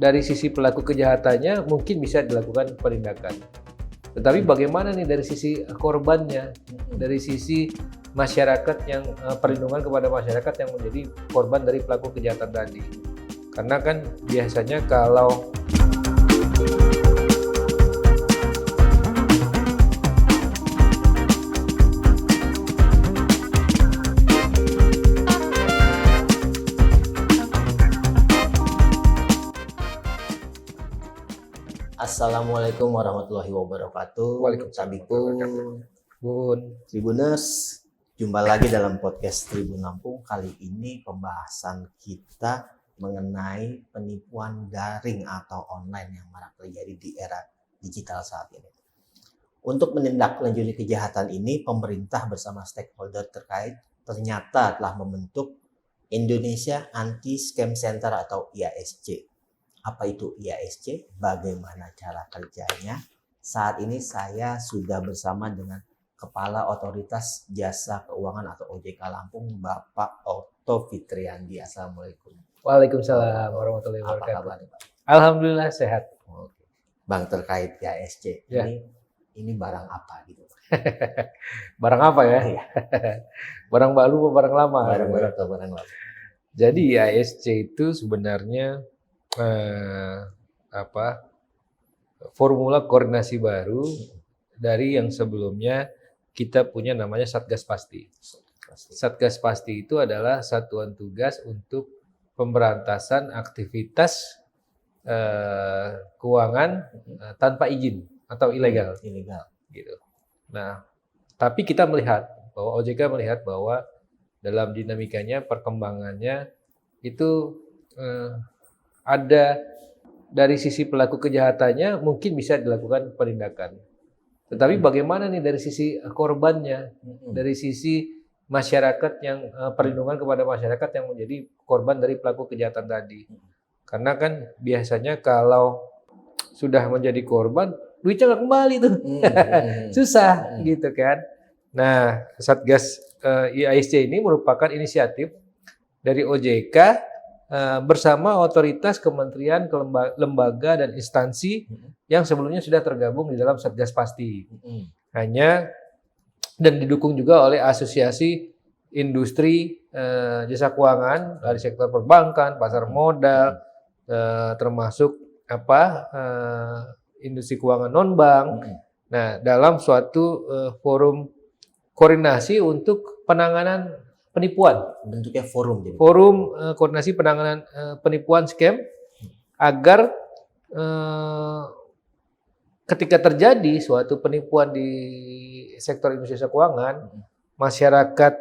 dari sisi pelaku kejahatannya mungkin bisa dilakukan penindakan. Tetapi bagaimana nih dari sisi korbannya, dari sisi masyarakat yang perlindungan kepada masyarakat yang menjadi korban dari pelaku kejahatan tadi. Karena kan biasanya kalau Assalamualaikum warahmatullahi wabarakatuh. Waalaikumsalam. Bun, Tribuners, jumpa lagi dalam podcast Tribun Lampung. Kali ini pembahasan kita mengenai penipuan daring atau online yang marak terjadi di era digital saat ini. Untuk menindaklanjuti kejahatan ini, pemerintah bersama stakeholder terkait ternyata telah membentuk Indonesia Anti-Scam Center atau IASC. Apa itu IASC? Bagaimana cara kerjanya? Saat ini saya sudah bersama dengan Kepala Otoritas Jasa Keuangan atau OJK Lampung, Bapak Otto Fitriandi. Assalamualaikum. Waalaikumsalam warahmatullahi Apa wabarakatuh. kabar, Pak? Alhamdulillah sehat. Oke. Bang, terkait IASC, Ya. ini barang apa gitu? Barang apa ya? Iya. Barang baru atau barang lama? Barang baru atau barang lama? Jadi IASC itu sebenarnya formula koordinasi baru dari yang sebelumnya kita punya namanya Satgas Pasti. Satgas Pasti itu adalah satuan tugas untuk pemberantasan aktivitas keuangan tanpa izin atau ilegal. Ilegal. Gitu. Nah, tapi kita melihat bahwa OJK melihat bahwa dalam dinamikanya, perkembangannya itu ada dari sisi pelaku kejahatannya mungkin bisa dilakukan penindakan. Tetapi bagaimana nih dari sisi korbannya, dari sisi masyarakat yang perlindungan kepada masyarakat yang menjadi korban dari pelaku kejahatan tadi. Karena kan biasanya kalau sudah menjadi korban, duitnya nggak kembali tuh, susah gitu kan. Nah, Satgas IASC ini merupakan inisiatif dari OJK bersama otoritas kementerian, lembaga dan instansi yang sebelumnya sudah tergabung di dalam Satgas Pasti. Hanya dan didukung juga oleh asosiasi industri jasa keuangan dari sektor perbankan, pasar modal, termasuk industri keuangan non bank. Nah, dalam suatu forum koordinasi untuk penanganan penipuan. Bentuknya forum. Jadi. Forum koordinasi penanganan penipuan scam agar ketika terjadi suatu penipuan di sektor industri jasa keuangan, masyarakat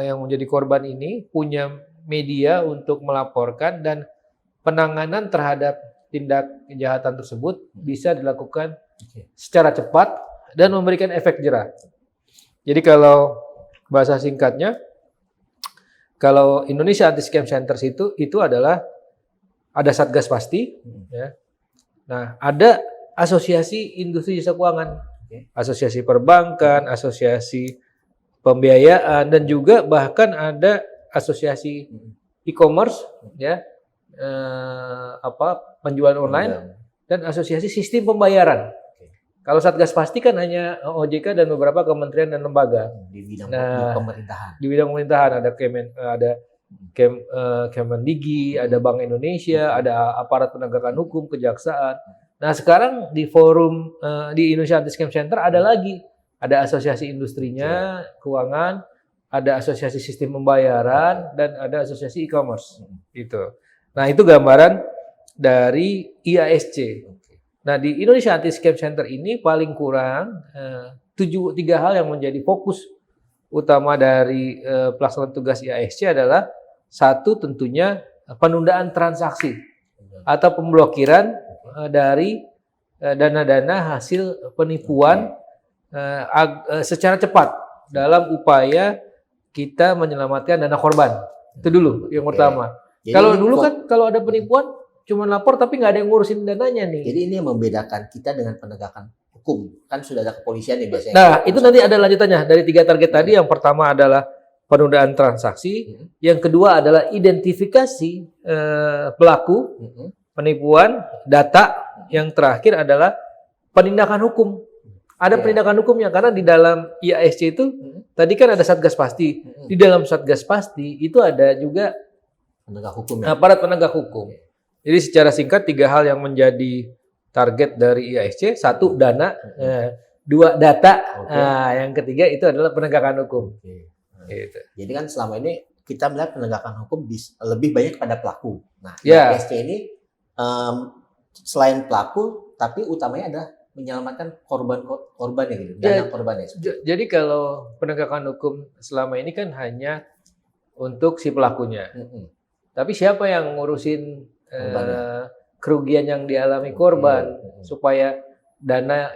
yang menjadi korban ini punya media untuk melaporkan dan penanganan terhadap tindak kejahatan tersebut bisa dilakukan secara cepat dan memberikan efek jera. Jadi kalau bahasa singkatnya, kalau Indonesia Anti-Scam Center itu adalah ada Satgas Pasti, ya. Nah, ada asosiasi industri jasa keuangan, asosiasi perbankan, asosiasi pembiayaan, dan juga bahkan ada asosiasi e-commerce, ya, penjualan online, dan asosiasi sistem pembayaran. Kalau Satgas Pasti kan hanya OJK dan beberapa kementerian dan lembaga Di bidang pemerintahan. Di bidang pemerintahan ada Kemendikbud, ada Bank Indonesia, ada aparat penegakan hukum, kejaksaan. Nah, sekarang di forum di Indonesia Anti-Scam Center ada lagi, ada asosiasi industrinya, keuangan, ada asosiasi sistem pembayaran, dan ada asosiasi e-commerce. Itu. Nah, itu gambaran dari IASC. Nah, di Indonesia Anti-Scam Center ini paling kurang 3 hal yang menjadi fokus utama dari pelaksanaan tugas IASC adalah satu, tentunya penundaan transaksi atau pemblokiran dari dana-dana hasil penipuan secara cepat dalam upaya kita menyelamatkan dana korban. Itu dulu yang pertama. Kalau dulu kan kalau ada penipuan cuma lapor tapi nggak ada yang ngurusin dananya nih. Jadi ini yang membedakan kita dengan penegakan hukum. Kan sudah ada kepolisian ya biasanya. Nah, itu nanti ada lanjutannya. Dari 3 target tadi, yang pertama adalah penundaan transaksi, yang kedua adalah identifikasi pelaku, penipuan, data, yang terakhir adalah penindakan hukum. Ada penindakan hukumnya karena di dalam IASC itu tadi kan ada Satgas Pasti. Di dalam Satgas Pasti itu ada juga penegak hukum ya. aparat penegak hukum. Jadi secara singkat 3 hal yang menjadi target dari IASC, 1 dana, 2 data, yang ketiga itu adalah penegakan hukum. Gitu. Jadi kan selama ini kita melihat penegakan hukum lebih banyak pada pelaku. Nah, IASC ini selain pelaku, tapi utamanya adalah menyelamatkan korban ya gitu, dana korbannya. Jadi kalau penegakan hukum selama ini kan hanya untuk si pelakunya. Tapi siapa yang ngurusin kerugian yang dialami korban supaya dana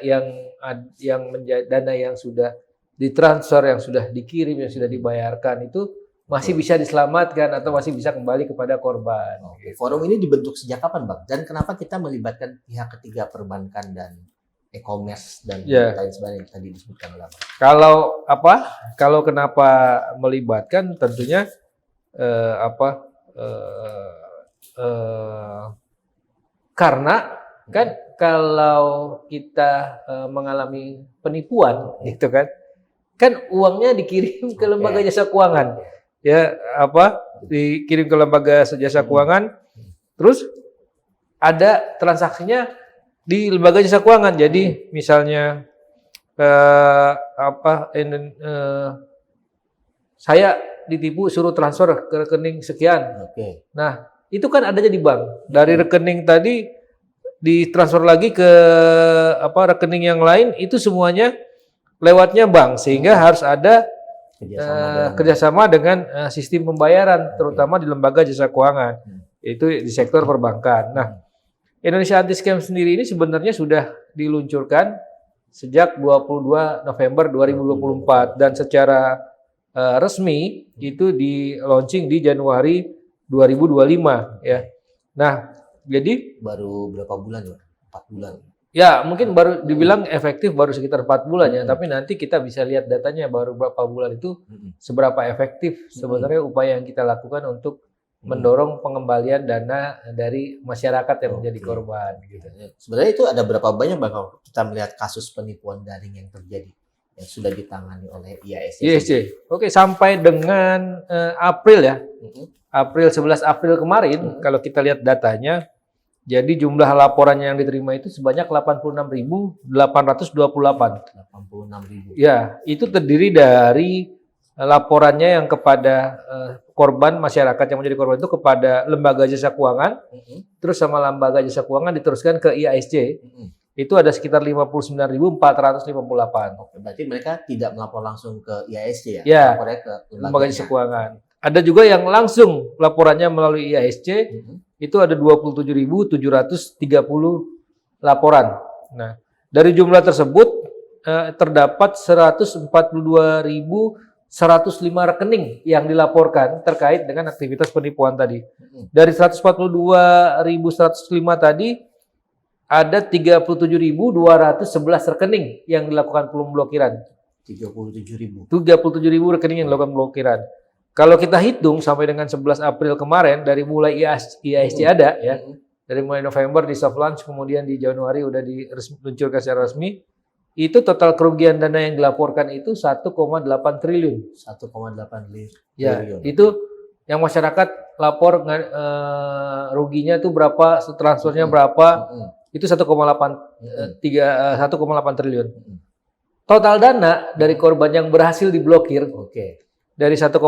dana yang sudah ditransfer, yang sudah dikirim, yang sudah dibayarkan itu masih bisa diselamatkan atau masih bisa kembali kepada korban. Forum ini dibentuk sejak kapan, Bang? Dan kenapa kita melibatkan pihak ketiga perbankan dan e-commerce dan lain sebagainya yang tadi disebutkan oleh Bang? Kalau kenapa melibatkan tentunya karena kan kalau kita mengalami penipuan gitu kan uangnya dikirim ke lembaga jasa keuangan. Dikirim ke lembaga jasa keuangan, terus ada transaksinya di lembaga jasa keuangan. Jadi misalnya saya ditipu suruh transfer ke rekening sekian. Nah, itu kan adanya di bank. Dari rekening tadi ditransfer lagi ke rekening yang lain, itu semuanya lewatnya bank, sehingga harus ada kerjasama dengan sistem pembayaran, terutama di lembaga jasa keuangan, itu di sektor perbankan. Nah, Indonesia Anti Scam sendiri ini sebenarnya sudah diluncurkan sejak 22 November 2024 dan secara resmi itu di launching di Januari 2025 ya. Nah, jadi baru berapa bulan ya? 4 bulan. Ya, mungkin baru dibilang efektif baru sekitar 4 bulan ya, tapi nanti kita bisa lihat datanya baru berapa bulan itu seberapa efektif sebenarnya upaya yang kita lakukan untuk mendorong pengembalian dana dari masyarakat yang menjadi korban gitu. Sebenarnya itu ada berapa banyak Bang kalau kita melihat kasus penipuan daring yang terjadi yang sudah ditangani oleh IASC? Oke, sampai dengan April ya. April 11 April kemarin kalau kita lihat datanya, jadi jumlah laporan yang diterima itu sebanyak 86.828. 86.000. Ya, itu terdiri dari laporannya yang kepada korban, masyarakat yang menjadi korban itu kepada lembaga jasa keuangan, terus sama lembaga jasa keuangan diteruskan ke IASC, itu ada sekitar 59.458. Berarti mereka tidak melapor langsung ke IASC ya? Ya, lapornya ke lembaga jasa keuangan. Ada juga yang langsung laporannya melalui IASC, itu ada 27.730 laporan. Nah, dari jumlah tersebut terdapat 142.105 rekening yang dilaporkan terkait dengan aktivitas penipuan tadi. Dari 142.105 tadi, ada 37.211 rekening yang dilakukan pemblokiran. 37.000 rekening yang dilakukan pemblokiran. Kalau kita hitung sampai dengan 11 April kemarin, dari mulai IASC ada ya, dari mulai November di soft launch, kemudian di Januari udah diluncurkan secara resmi, itu total kerugian dana yang dilaporkan itu 1,8 triliun. 1,8 triliun. Ya, itu yang masyarakat lapor ruginya itu berapa, transfernya berapa, itu 1,8 triliun. Total dana dari korban yang berhasil diblokir, dari 1,8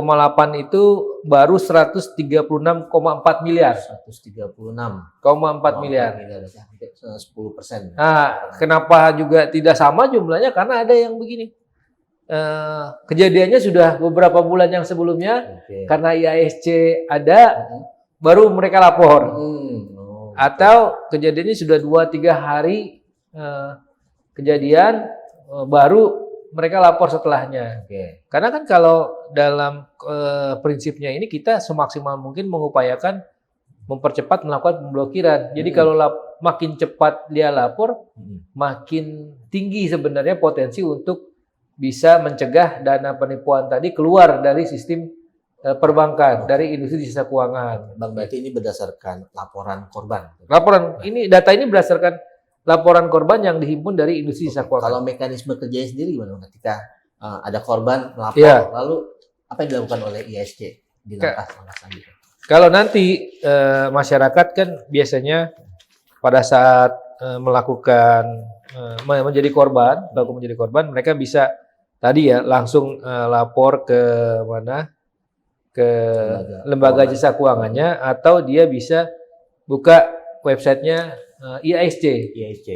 itu baru 136,4 miliar. 136,4 miliar. 10%. Nah, kenapa juga tidak sama jumlahnya? Karena ada yang begini. Kejadiannya sudah beberapa bulan yang sebelumnya, karena IASC ada, baru mereka lapor. Atau kejadiannya sudah 2-3 hari kejadian, baru mereka lapor setelahnya. Karena kan kalau dalam prinsipnya ini kita semaksimal mungkin mengupayakan mempercepat melakukan pemblokiran. Jadi kalau makin cepat dia lapor, makin tinggi sebenarnya potensi untuk bisa mencegah dana penipuan tadi keluar dari sistem perbankan dari industri jasa keuangan. Bang, berarti ini berdasarkan laporan korban. Data ini berdasarkan laporan korban yang dihimpun dari industri jasa keuangan. Kalau mekanisme kerjanya sendiri gimana? Ketika ada korban melapor, Iya. lalu apa yang dilakukan oleh ISC di langkah-langkah selanjutnya? Kalau nanti masyarakat kan biasanya pada saat menjadi korban, mereka bisa tadi ya langsung lapor ke mana? Ke lembaga jasa keuangannya, atau dia bisa buka websitenya IASC,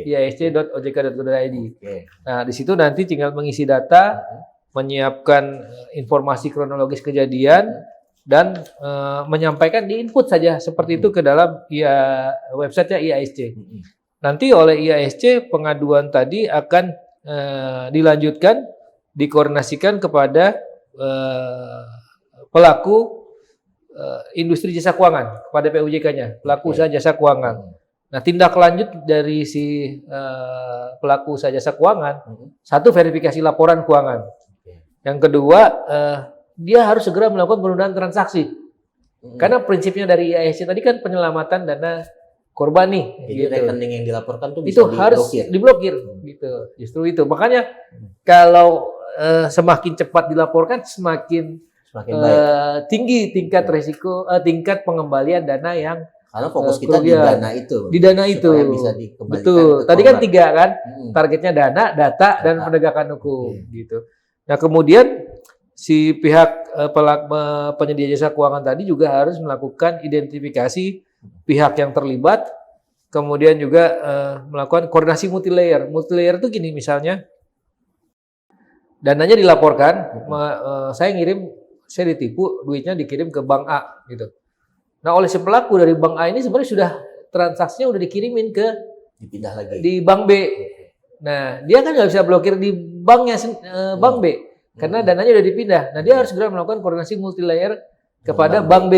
iasc.ojk.go.id. Nah, di situ nanti tinggal mengisi data, menyiapkan informasi kronologis kejadian, dan menyampaikan di input saja seperti itu ke dalam websitenya IASC. Nanti oleh IASC pengaduan tadi akan dilanjutkan, dikoordinasikan kepada pelaku industri jasa keuangan, kepada PUJK-nya, pelaku usaha jasa keuangan. Nah, tindak lanjut dari si pelaku usaha jasa keuangan, satu, verifikasi laporan keuangan. Yang kedua, dia harus segera melakukan penundaan transaksi. Karena prinsipnya dari IASC tadi kan penyelamatan dana korban nih. Jadi rekening yang dilaporkan tuh itu bisa harus diblokir. Gitu. Justru itu. Makanya kalau semakin cepat dilaporkan, semakin baik. Tinggi tingkat resiko, tingkat pengembalian dana yang karena fokus kita di dana itu. Di dana itu. Bisa dikembalikan. Betul. Tadi kan 3 kan, targetnya dana, data, dan penegakan hukum. Gitu. Nah, kemudian si pihak penyedia jasa keuangan tadi juga harus melakukan identifikasi pihak yang terlibat, kemudian juga melakukan koordinasi multilayer. Multilayer itu gini, misalnya dananya dilaporkan, saya ditipu, duitnya dikirim ke bank A gitu. Nah, oleh si pelaku dari bank A ini sebenarnya sudah transaksinya udah dikirimin ke dipindah lagi di bank B. Nah, dia kan nggak bisa blokir di banknya bank B karena dananya udah dipindah. Nah, dia harus segera melakukan koordinasi multilayer kepada bank B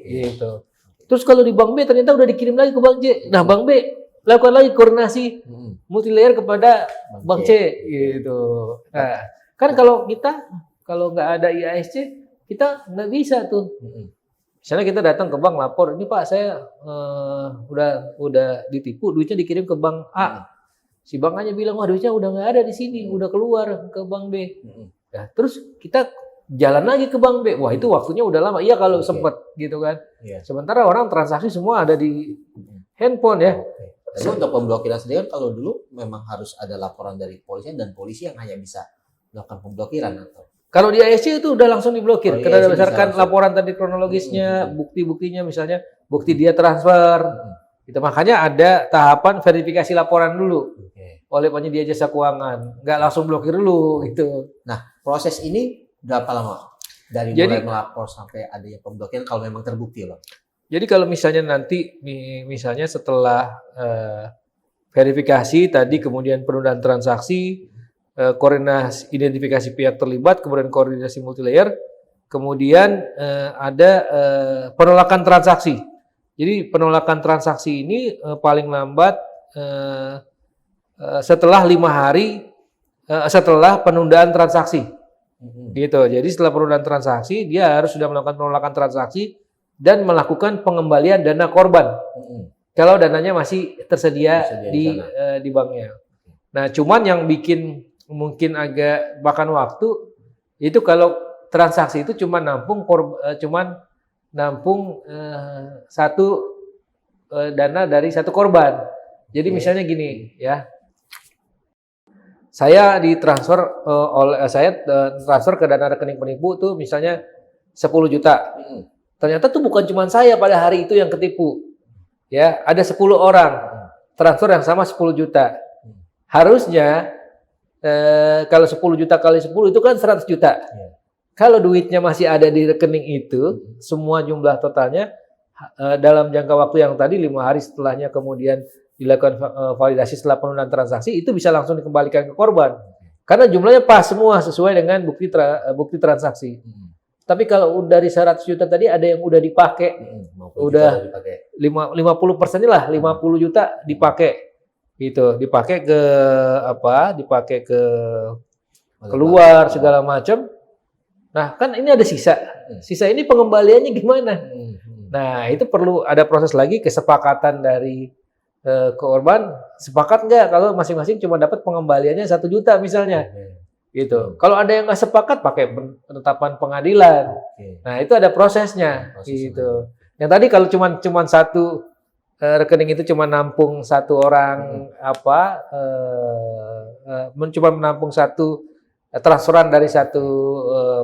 gitu. Terus kalau di bank B ternyata udah dikirim lagi ke bank C. Nah, bank B lakukan lagi koordinasi multilayer kepada bank C gitu. Nah, kan kalau nggak ada IASC, kita nggak bisa tuh. Misalnya kita datang ke bank lapor, ini Pak saya udah ditipu, duitnya dikirim ke bank A. Si bank A-nya bilang, wah duitnya udah nggak ada di sini, udah keluar ke bank B. Nah, terus kita jalan lagi ke bank B. Wah, itu waktunya udah lama. Iya kalau sempet gitu kan. Sementara orang transaksi semua ada di handphone ya. Tapi untuk pemblokiran sendiri kan kalau dulu memang harus ada laporan dari polisi, dan polisi yang hanya bisa melakukan pemblokiran atau kalau di IASC itu udah langsung diblokir karena berdasarkan laporan tadi kronologisnya, bukti-buktinya, misalnya bukti dia transfer. Itu makanya ada tahapan verifikasi laporan dulu oleh penyedia jasa keuangan, nggak langsung blokir dulu gitu. Nah, proses ini berapa lama dari mulai melapor sampai adanya pemblokiran kalau memang terbukti, Bang? Jadi kalau misalnya nanti misalnya setelah verifikasi tadi, kemudian penundaan transaksi, koordinasi identifikasi pihak terlibat, kemudian koordinasi multilayer, kemudian ada penolakan transaksi. Jadi penolakan transaksi ini paling lambat setelah 5 hari setelah penundaan transaksi. Gitu. Jadi setelah penundaan transaksi, dia harus sudah melakukan penolakan transaksi dan melakukan pengembalian dana korban. Kalau dananya masih tersedia di banknya. Nah, cuman yang bikin mungkin agak makan waktu itu kalau transaksi itu cuma nampung satu dana dari satu korban. Jadi misalnya gini ya, saya transfer ke dana rekening penipu tuh misalnya 10 juta. Ternyata tuh bukan cuma saya pada hari itu yang ketipu. Ya, ada 10 orang transfer yang sama 10 juta. Harusnya kalau 10 juta kali 10 itu kan 100 juta. Kalau duitnya masih ada di rekening itu, semua jumlah totalnya dalam jangka waktu yang tadi 5 hari setelahnya kemudian dilakukan validasi setelah penundaan transaksi, itu bisa langsung dikembalikan ke korban. Karena jumlahnya pas semua sesuai dengan bukti transaksi. Tapi kalau dari 100 juta tadi ada yang udah dipakai, udah 50% lah, 50 juta dipakai. Gitu, dipakai ke keluar segala macam. Nah, kan ini ada sisa. Sisa ini pengembaliannya gimana? Nah, itu perlu ada proses lagi kesepakatan dari korban. Sepakat nggak kalau masing-masing cuma dapat pengembaliannya 1 juta misalnya. Gitu. Kalau ada yang nggak sepakat pakai penetapan pengadilan. Nah, itu ada prosesnya. Gitu. Yang tadi kalau cuma satu rekening itu cuma nampung satu orang cuma menampung satu transferan dari satu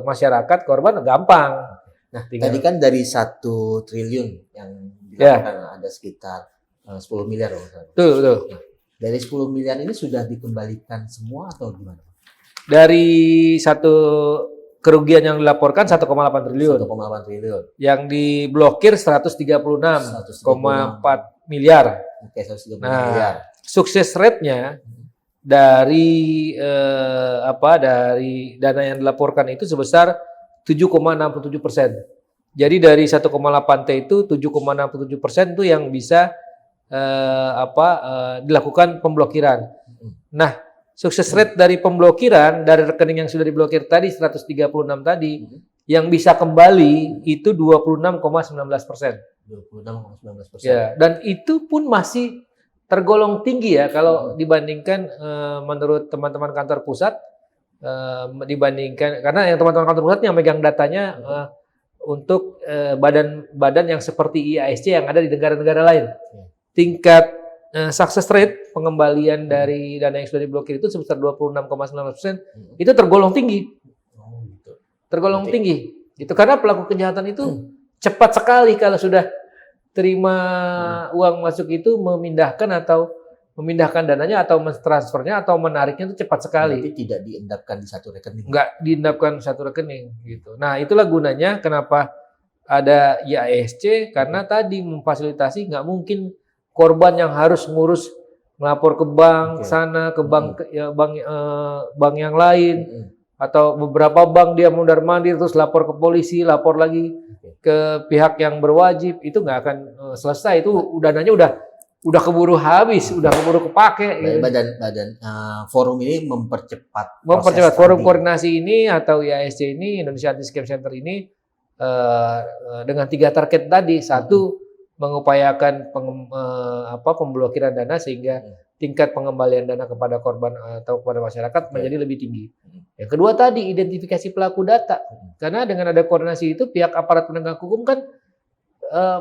masyarakat korban gampang. Nah, tadi kan dari 1 triliun yang dilakukan ada sekitar 10 miliar. Betul. Nah, dari 10 miliar ini sudah dikembalikan semua atau gimana? Dari satu kerugian yang dilaporkan 1,8 triliun. 1,8 triliun. Yang diblokir 136,4 miliar. Oke, 136 Nah, miliar. sukses rate-nya dari dari dana yang dilaporkan itu sebesar 7,67%. Jadi dari 1,8 T itu 7,67% itu yang bisa dilakukan pemblokiran. Nah, sukses rate dari pemblokiran dari rekening yang sudah diblokir tadi 136 tadi yang bisa kembali itu 26,19%. 26,19%. Ya, dan itu pun masih tergolong tinggi ya kalau dibandingkan menurut teman-teman kantor pusat dibandingkan karena yang teman-teman kantor pusat yang megang datanya untuk badan-badan yang seperti IASC yang ada di negara-negara lain. Tingkat success rate pengembalian dari dana yang sudah diblokir itu sebesar 26,9%. Itu tergolong tinggi. Tergolong tinggi. Itu karena pelaku kejahatan itu cepat sekali kalau sudah terima uang masuk itu memindahkan dananya atau mentransfernya atau menariknya itu cepat sekali. Berarti tidak diendapkan di satu rekening. Enggak diendapkan satu rekening gitu. Nah, itulah gunanya kenapa ada IASC karena tadi memfasilitasi nggak mungkin korban yang harus ngurus melapor ke bank sana ke bank bank yang lain atau beberapa bank dia mondar-mandir terus lapor ke polisi, lapor lagi ke pihak yang berwajib, itu nggak akan selesai. Itu dananya udah keburu habis, udah keburu kepake. Gitu. Badan forum ini mempercepat forum koordinasi ini atau IASC ini, Indonesia Anti Scam Center ini dengan 3 target tadi. 1, mengupayakan pemblokiran dana sehingga tingkat pengembalian dana kepada korban atau kepada masyarakat menjadi lebih tinggi. Yang kedua tadi identifikasi pelaku data. Karena dengan ada koordinasi itu pihak aparat penegak hukum kan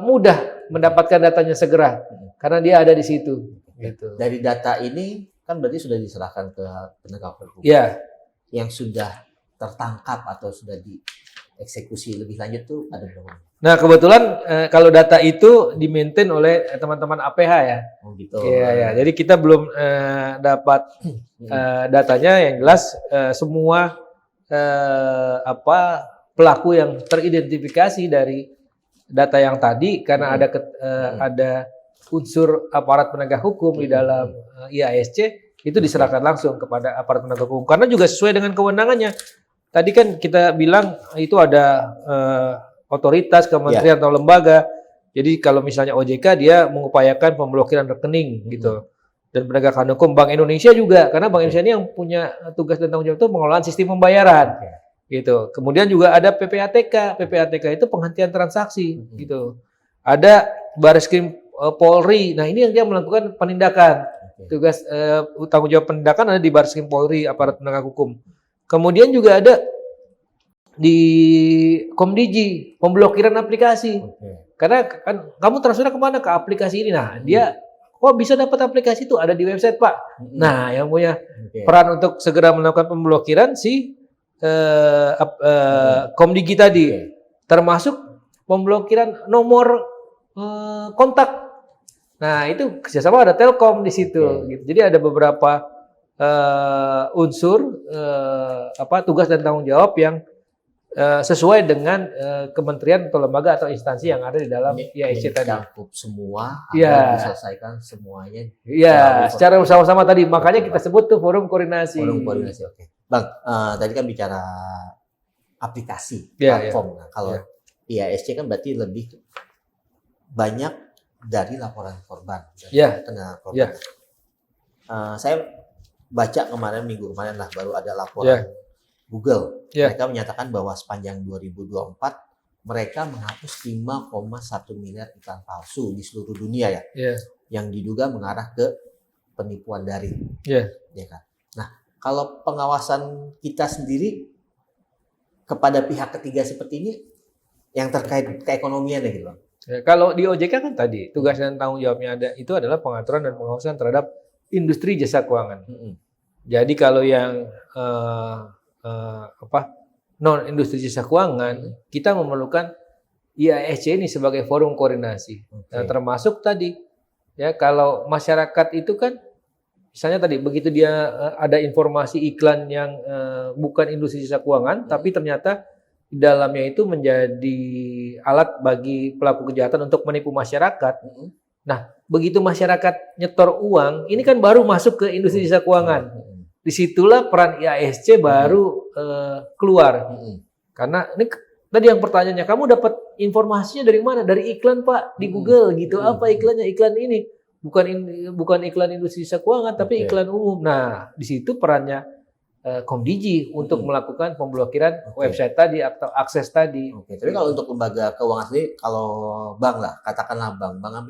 mudah mendapatkan datanya segera karena dia ada di situ. Gitu. Dari data ini kan berarti sudah diserahkan ke penegak hukum. Ya. Yang sudah tertangkap atau sudah dieksekusi lebih lanjut tuh ada berapa? Nah, kebetulan kalau data itu di-maintain oleh teman-teman APH ya. Oh gitu. Iya. Jadi kita belum dapat datanya. Yang jelas semua pelaku yang teridentifikasi dari data yang tadi karena ada unsur aparat penegak hukum di dalam IASC itu diserahkan langsung kepada aparat penegak hukum karena juga sesuai dengan kewenangannya. Tadi kan kita bilang itu ada otoritas, kementerian atau lembaga. Jadi kalau misalnya OJK dia mengupayakan pemblokiran rekening gitu. Dan penegakan hukum Bank Indonesia juga karena Bank Indonesia ini yang punya tugas dan tanggung jawab itu pengelolaan sistem pembayaran. Gitu. Kemudian juga ada PPATK. PPATK itu penghentian transaksi gitu. Ada Bareskrim Polri. Nah, ini yang dia melakukan penindakan. Tugas tanggung jawab penindakan ada di Bareskrim Polri, aparat penegak hukum. Kemudian juga ada di Komdigi, pemblokiran aplikasi. Karena kan kamu transfer kemana? Ke aplikasi ini. Nah, dia bisa dapat aplikasi itu ada di website, Pak. Nah, yang punya peran untuk segera melakukan pemblokiran si Komdigi tadi. Termasuk pemblokiran nomor kontak. Nah, itu kerjasama ada Telkom di situ. Gitu. Jadi ada beberapa unsur tugas dan tanggung jawab yang sesuai dengan kementerian atau lembaga atau instansi yang ada di dalam IASC tadi. Mencakup semua, agar diselesaikan semuanya. Iya, secara bersama-sama tadi. Makanya kita sebut tuh forum koordinasi. Forum koordinasi, oke. Bang, tadi kan bicara aplikasi, platform. Nah, kalau IASC kan berarti lebih banyak dari laporan korban. Korban. Saya baca minggu kemarin lah baru ada laporan Google. Mereka menyatakan bahwa sepanjang 2024 mereka menghapus 5,1 miliar iklan palsu di seluruh dunia ya, Iya. yang diduga mengarah ke penipuan daring. Iya. Ya kan? Nah, kalau pengawasan kita sendiri kepada pihak ketiga seperti ini yang terkait keekonomian ya gitu Bang. Ya, kalau di OJK kan tadi tugas dan tanggung jawabnya itu adalah pengaturan dan pengawasan terhadap industri jasa keuangan. Jadi kalau yang non industri jasa keuangan, kita memerlukan IASC ini sebagai forum koordinasi. Nah, termasuk tadi ya kalau masyarakat itu kan misalnya tadi begitu dia ada informasi iklan yang bukan industri jasa keuangan, tapi ternyata di dalamnya itu menjadi alat bagi pelaku kejahatan untuk menipu masyarakat. Nah, begitu masyarakat nyetor uang, ini kan baru masuk ke industri jasa keuangan. Disitulah peran IASC baru keluar. Karena ini tadi yang pertanyaannya, kamu dapat informasinya dari mana? Dari iklan Pak di Google gitu. Apa iklannya? Iklan ini. Bukan iklan industri jasa keuangan, tapi iklan umum. Nah, di situ perannya Komdigi untuk melakukan pemblokiran website tadi atau akses tadi. Tapi kalau untuk lembaga keuangan sendiri, kalau bank lah, katakanlah bank kan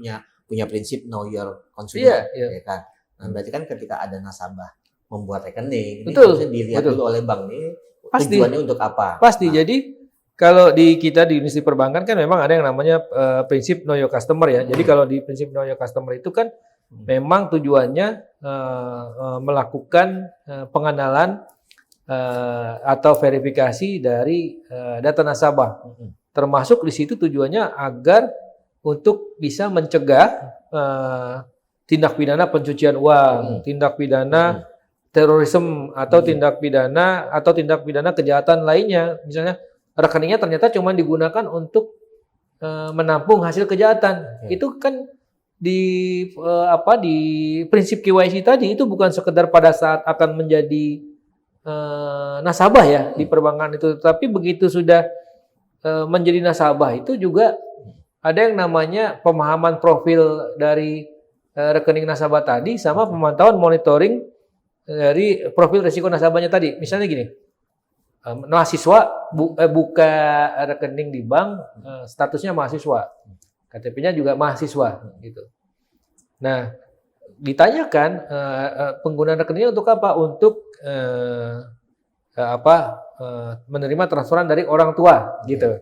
punya prinsip know your consumer, ya kan. Nah, berarti kan ketika ada nasabah membuat rekening, ini harusnya dilihat dulu oleh bank nih tujuannya untuk apa. Pasti. Jadi kalau kita di industri perbankan kan memang ada yang namanya prinsip know your customer ya. Jadi kalau di prinsip know your customer itu kan memang tujuannya melakukan pengenalan atau verifikasi dari data nasabah. Termasuk di situ tujuannya agar untuk bisa mencegah tindak pidana pencucian uang, tindak pidana terorisme atau tindak pidana kejahatan lainnya. Misalnya rekeningnya ternyata cuma digunakan untuk menampung hasil kejahatan. Itu kan di prinsip KYC tadi itu bukan sekedar pada saat akan menjadi nasabah ya di perbankan itu, tapi begitu sudah menjadi nasabah itu juga ada yang namanya pemahaman profil dari rekening nasabah tadi sama pemantauan monitoring dari profil risiko nasabahnya tadi. Misalnya gini, mahasiswa buka rekening di bank, statusnya mahasiswa. KTP-nya juga mahasiswa gitu. Nah, ditanyakan penggunaan rekeningnya untuk apa? Untuk menerima transferan dari orang tua gitu.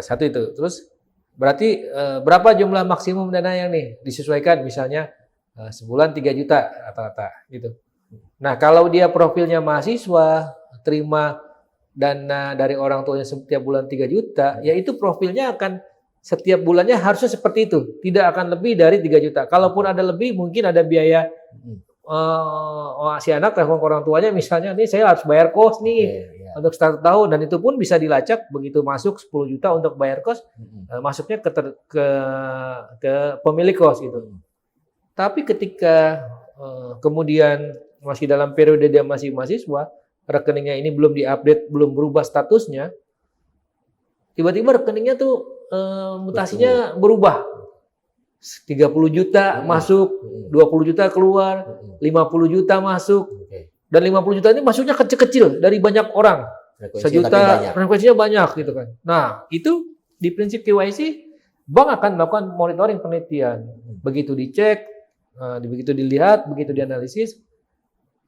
Satu itu. Terus berarti berapa jumlah maksimum dana yang nih disesuaikan? Misalnya sebulan 3 juta rata-rata gitu. Nah, kalau dia profilnya mahasiswa, terima dana dari orang tuanya setiap bulan 3 juta, ya itu profilnya akan setiap bulannya harusnya seperti itu, tidak akan lebih dari 3 juta. Kalaupun ada lebih, mungkin ada biaya si anak telepon ke orang tuanya, misalnya nih saya harus bayar kos nih untuk 1 tahun, dan itu pun bisa dilacak begitu masuk 10 juta untuk bayar kos, masuknya ke pemilik kos gitu. Tapi ketika kemudian masih dalam periode dia masih mahasiswa, rekeningnya ini belum diupdate, belum berubah statusnya, tiba-tiba rekeningnya tuh mutasinya berubah. 30 juta masuk, 20 juta keluar, 50 juta masuk. Dan 50 juta ini masuknya kecil-kecil dari banyak orang. 1 juta, frekuensinya banyak gitu kan. Nah, itu di prinsip KYC, bank akan melakukan monitoring penelitian. Begitu dicek, begitu dilihat, begitu dianalisis,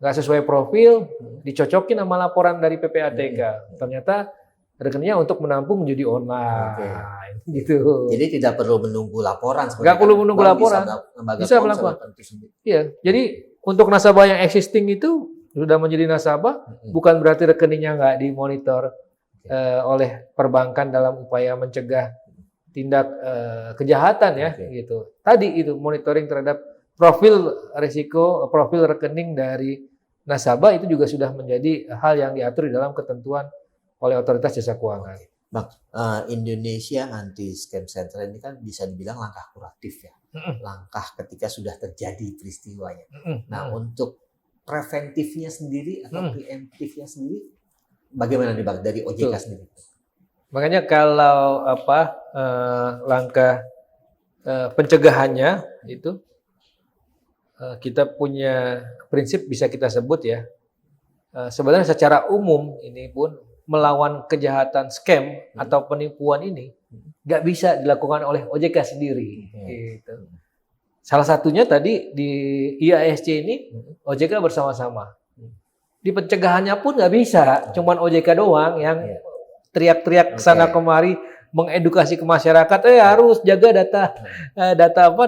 nggak sesuai profil, dicocokin sama laporan dari PPATK. Ternyata rekeningnya untuk menampung judi online, gitu. Jadi tidak perlu menunggu laporan. Nggak perlu menunggu laporan. Bisa melakukan. Iya. Jadi untuk nasabah yang existing itu sudah menjadi nasabah, bukan berarti rekeningnya nggak dimonitor oleh perbankan dalam upaya mencegah tindak kejahatan ya, gitu. Tadi itu monitoring terhadap profil risiko, profil rekening dari nasabah itu juga sudah menjadi hal yang diatur di dalam ketentuan oleh otoritas jasa keuangan. Bang, Indonesia Anti Scam Center ini kan bisa dibilang langkah kuratif ya, langkah ketika sudah terjadi peristiwanya. Nah, untuk preventifnya sendiri atau preemptifnya sendiri, bagaimana nih Bang dari OJK sendiri? Makanya kalau langkah pencegahannya itu kita punya prinsip bisa kita sebut ya. Sebenarnya secara umum ini pun melawan kejahatan scam atau penipuan ini nggak bisa dilakukan oleh OJK sendiri. Gitu. Salah satunya tadi di IASC ini OJK bersama-sama. Di pencegahannya pun nggak bisa, cuman OJK doang yang teriak-teriak kesana kemari mengedukasi ke masyarakat, harus jaga data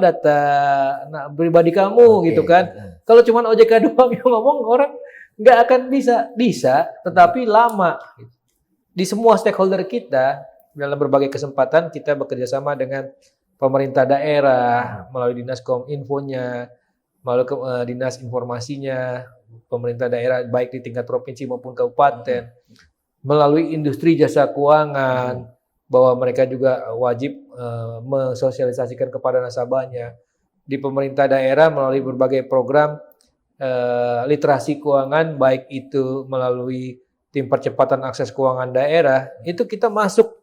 pribadi kamu gitu kan. Kalau cuma OJK doang yang ngomong, orang nggak akan bisa, tetapi lama. Di semua stakeholder kita dalam berbagai kesempatan kita bekerja sama dengan pemerintah daerah melalui dinas kominfonya, melalui dinas informasinya, pemerintah daerah baik di tingkat provinsi maupun kabupaten, melalui industri jasa keuangan, bahwa mereka juga wajib mensosialisasikan kepada nasabahnya. Di pemerintah daerah melalui berbagai program literasi keuangan, baik itu melalui tim percepatan akses keuangan daerah, itu kita masuk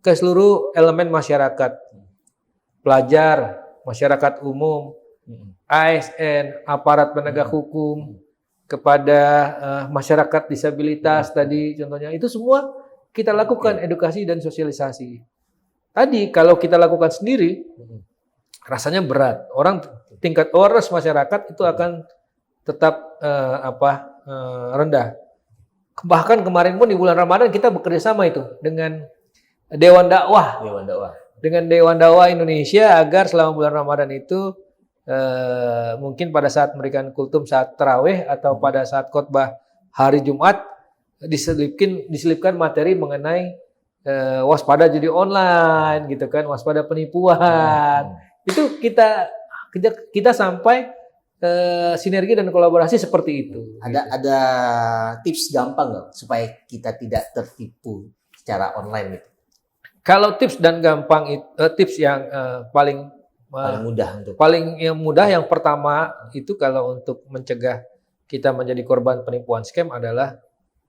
ke seluruh elemen masyarakat. Pelajar, masyarakat umum, ASN, aparat penegak hukum, kepada masyarakat disabilitas tadi contohnya, itu semua kita lakukan edukasi dan sosialisasi. Tadi kalau kita lakukan sendiri, rasanya berat. Tingkat awareness masyarakat itu akan tetap rendah. Bahkan kemarin pun di bulan Ramadan kita bekerja sama itu dengan Dewan Dakwah. Dengan Dewan Dakwah Indonesia agar selama bulan Ramadan itu mungkin pada saat memberikan kultum saat tarawih atau pada saat khotbah hari Jumat diselipkan materi mengenai waspada judi online gitu kan, waspada penipuan. Itu kita sampai sinergi dan kolaborasi seperti itu. Ada tips gampang nggak supaya kita tidak tertipu secara online gitu? Kalau tips dan gampang tips yang paling mudah yang pertama itu kalau untuk mencegah kita menjadi korban penipuan scam adalah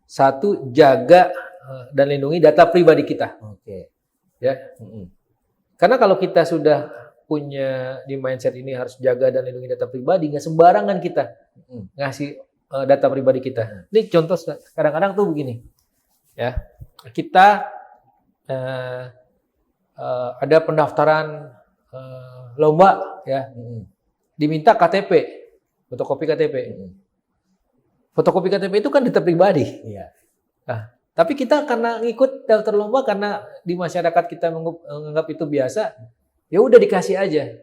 satu, jaga dan lindungi data pribadi kita. Ya. Karena kalau kita sudah punya di mindset ini harus jaga dan lindungi data pribadi, nggak sembarangan kita ngasih data pribadi kita. Ini contoh kadang-kadang tuh begini, ya kita ada pendaftaran lomba, ya diminta KTP, fotokopi KTP. Fotokopi KTP itu kan data pribadi. Nah, tapi kita karena ngikut daftar lomba, karena di masyarakat kita menganggap itu biasa, ya udah dikasih aja.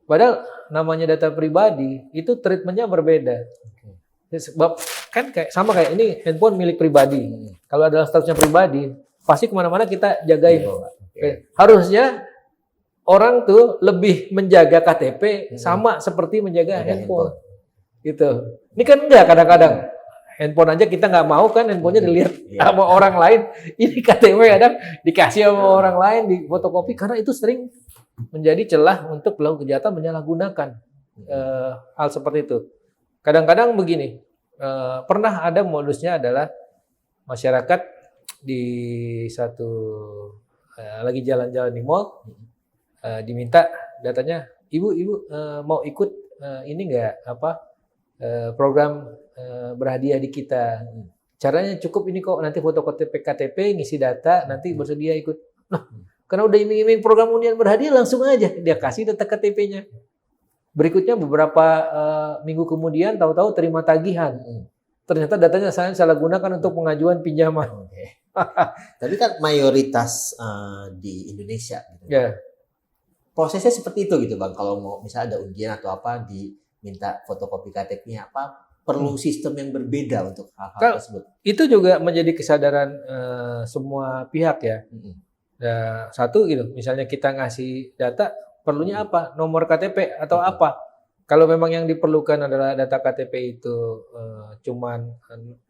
Padahal namanya data pribadi itu treatmentnya berbeda. Sebab kan sama kayak ini handphone milik pribadi. Kalau adalah statusnya pribadi, pasti kemana-mana kita jagain. Harusnya orang tuh lebih menjaga KTP sama seperti menjaga handphone. Gitu. Ini kan enggak, kadang-kadang handphone aja kita nggak mau kan, handphonenya dilihat sama orang lain. Ini KTP kadang dikasih sama orang lain di fotokopi, karena itu sering menjadi celah untuk pelaku kejahatan menyalahgunakan hal seperti itu. Kadang-kadang begini, pernah ada modusnya adalah masyarakat di satu lagi jalan-jalan di mall, diminta datanya, ibu mau ikut ini nggak program berhadiah di kita. Caranya cukup ini kok, nanti foto KTP, ngisi data, nanti bersedia ikut. Nah, karena udah iming-iming program undian berhadiah, langsung aja dia kasih data KTP-nya. Berikutnya beberapa minggu kemudian tahu-tahu terima tagihan. Ternyata datanya saya salah gunakan untuk pengajuan pinjaman. Tapi kan mayoritas di Indonesia gitu. Prosesnya seperti itu gitu Bang. Kalau mau misalnya ada ujian atau apa diminta fotokopi KTP-nya apa, perlu sistem yang berbeda untuk hal-hal tersebut. Itu juga menjadi kesadaran semua pihak ya. Satu gitu, misalnya kita ngasih data, perlunya apa? Nomor KTP atau apa? Kalau memang yang diperlukan adalah data KTP itu cuman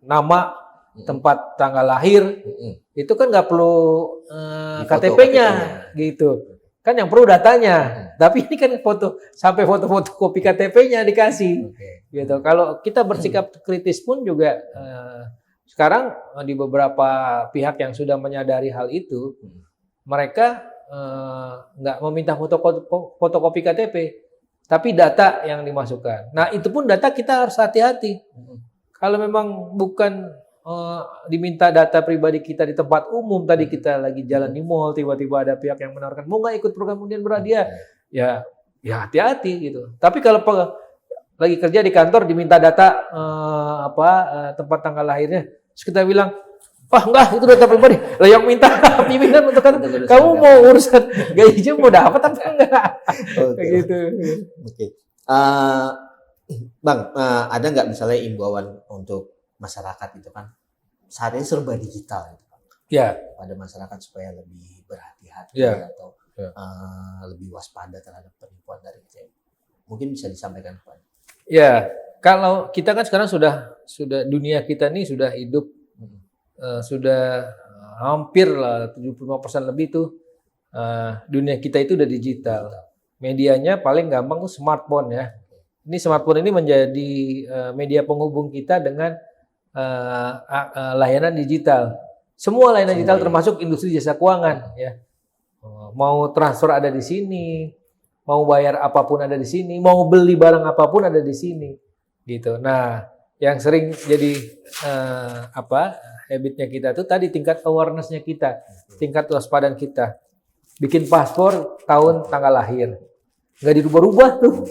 nama, tempat tanggal lahir, itu kan nggak perlu KTP-nya gitu. Kan yang perlu datanya. Tapi ini kan sampai foto-foto kopi KTP-nya dikasih. Gitu. Kalau kita bersikap kritis pun juga sekarang di beberapa pihak yang sudah menyadari hal itu, mereka nggak meminta fotokopi KTP, tapi data yang dimasukkan. Nah, itu pun data kita harus hati-hati. Kalau memang bukan diminta data pribadi kita di tempat umum, tadi kita lagi jalan di mall, tiba-tiba ada pihak yang menawarkan mau nggak ikut program undian berhadiah, ya hati-hati gitu. Tapi kalau lagi kerja di kantor diminta data tempat tanggal lahirnya, terus kita bilang, wah enggak, itu data pribadi. Lah yang minta pimpinan untuk kan, kamu mau urusan gaji mau dapat apa enggak? Kayak gitu. Oke. Bang, ada nggak misalnya imbauan untuk masyarakat itu kan saat ini serba digital gitu, Bang. Ya. Pada masyarakat supaya lebih berhati-hati atau lebih waspada terhadap penipuan dari itu. Mungkin bisa disampaikan Pak. Ya, kalau kita kan sekarang sudah dunia kita ini sudah hidup sudah hampir lah 75% lebih tuh dunia kita itu udah digital. Medianya paling gampang tuh smartphone ya. Ini smartphone ini menjadi media penghubung kita dengan layanan digital. Semua layanan digital termasuk industri jasa keuangan ya. Mau transfer ada di sini, mau bayar apapun ada di sini, mau beli barang apapun ada di sini, gitu. Nah, yang sering jadi habitnya kita tuh tadi tingkat awareness-nya kita, tingkat waspadaan kita. Bikin paspor tahun tanggal lahir, nggak dirubah-rubah tuh.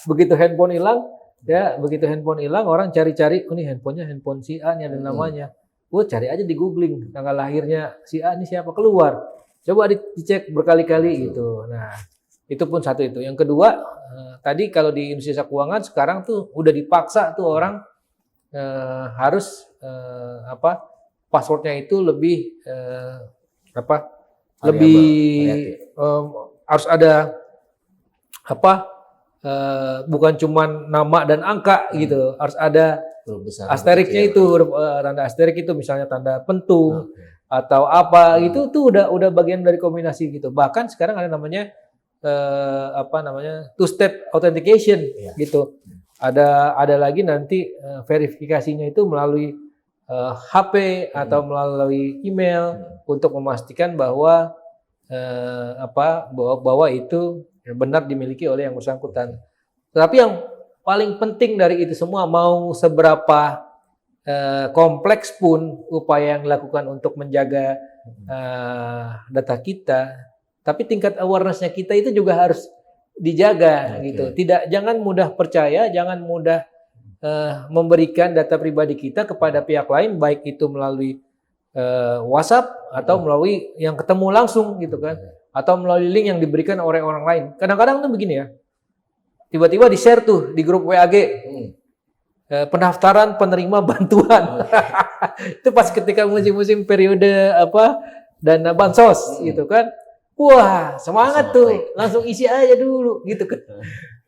Begitu handphone hilang, orang cari-cari, oh ini handphonenya handphone si A nih ada namanya. Cari aja di googling tanggal lahirnya si A ini siapa, keluar. Coba dicek berkali-kali gitu. Nah, itu pun satu itu. Yang kedua, tadi kalau di industri jasa keuangan sekarang tuh udah dipaksa tuh orang harus passwordnya itu lebih harus ada bukan cuman nama dan angka gitu, harus ada asteriknya itu, tanda asterik itu misalnya tanda pentung atau apa itu tuh udah bagian dari kombinasi gitu. Bahkan sekarang ada namanya two step authentication gitu. Ada lagi nanti verifikasinya itu melalui HP atau melalui email untuk memastikan bahwa bahwa itu benar dimiliki oleh yang bersangkutan. Tapi yang paling penting dari itu semua, mau seberapa kompleks pun upaya yang dilakukan untuk menjaga data kita, tapi tingkat awareness-nya kita itu juga harus dijaga gitu. Jangan mudah percaya, jangan mudah memberikan data pribadi kita kepada pihak lain, baik itu melalui WhatsApp atau melalui yang ketemu langsung gitu kan, atau melalui link yang diberikan oleh orang lain. Kadang-kadang tuh begini ya, tiba-tiba di-share tuh di grup WAG pendaftaran penerima bantuan. Itu pas ketika musim-musim periode dana bansos gitu kan. Wah, semangat tuh, langsung isi aja dulu gitu kan.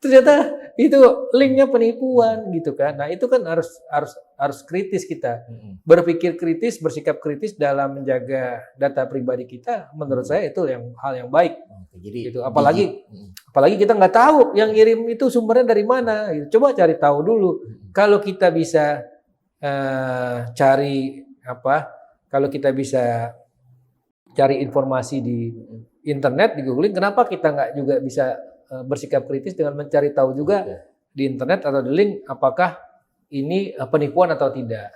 Ternyata itu linknya penipuan gitu kan. Nah, itu kan harus kritis kita. Berpikir kritis, bersikap kritis dalam menjaga data pribadi kita, menurut saya itu hal yang baik. Jadi gitu. Apalagi kita nggak tahu yang ngirim itu sumbernya dari mana gitu. Coba cari tahu dulu. Kalau kita bisa cari informasi di internet, di googling, kenapa kita nggak juga bisa bersikap kritis dengan mencari tahu juga di internet atau di link apakah ini penipuan atau tidak.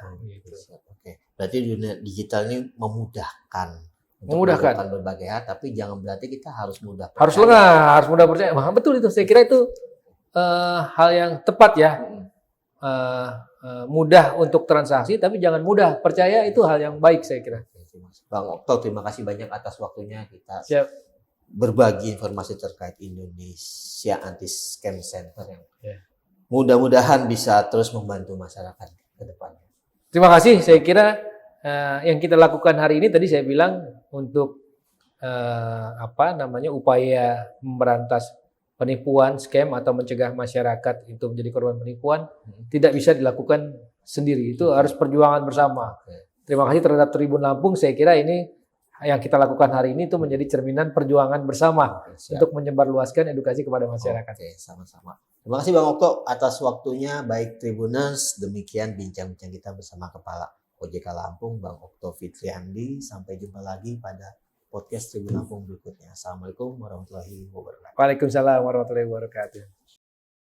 Berarti dunia digital ini memudahkan untuk melakukan berbagai hal, tapi jangan berarti kita harus mudah percaya. Harus mudah percaya. Betul itu. Saya kira itu hal yang tepat ya. Mudah untuk transaksi, tapi jangan mudah percaya, itu hal yang baik saya kira. Bang Okto, terima kasih banyak atas waktunya kita berbagi informasi terkait Indonesia Anti Scam Center yang mudah-mudahan bisa terus membantu masyarakat ke depannya. Terima kasih. Saya kira yang kita lakukan hari ini tadi saya bilang untuk upaya memberantas penipuan, scam atau mencegah masyarakat itu menjadi korban penipuan tidak bisa dilakukan sendiri. Itu harus perjuangan bersama. Terima kasih terhadap Tribun Lampung. Saya kira ini yang kita lakukan hari ini itu menjadi cerminan perjuangan bersama untuk menyebarluaskan edukasi kepada masyarakat. Sama-sama. Terima kasih Bang Okto atas waktunya. Baik Tribuners, demikian bincang-bincang kita bersama Kepala OJK Lampung, Bang Okto Fitriandi. Sampai jumpa lagi pada podcast Tribun Lampung berikutnya. Assalamualaikum warahmatullahi wabarakatuh. Waalaikumsalam warahmatullahi wabarakatuh.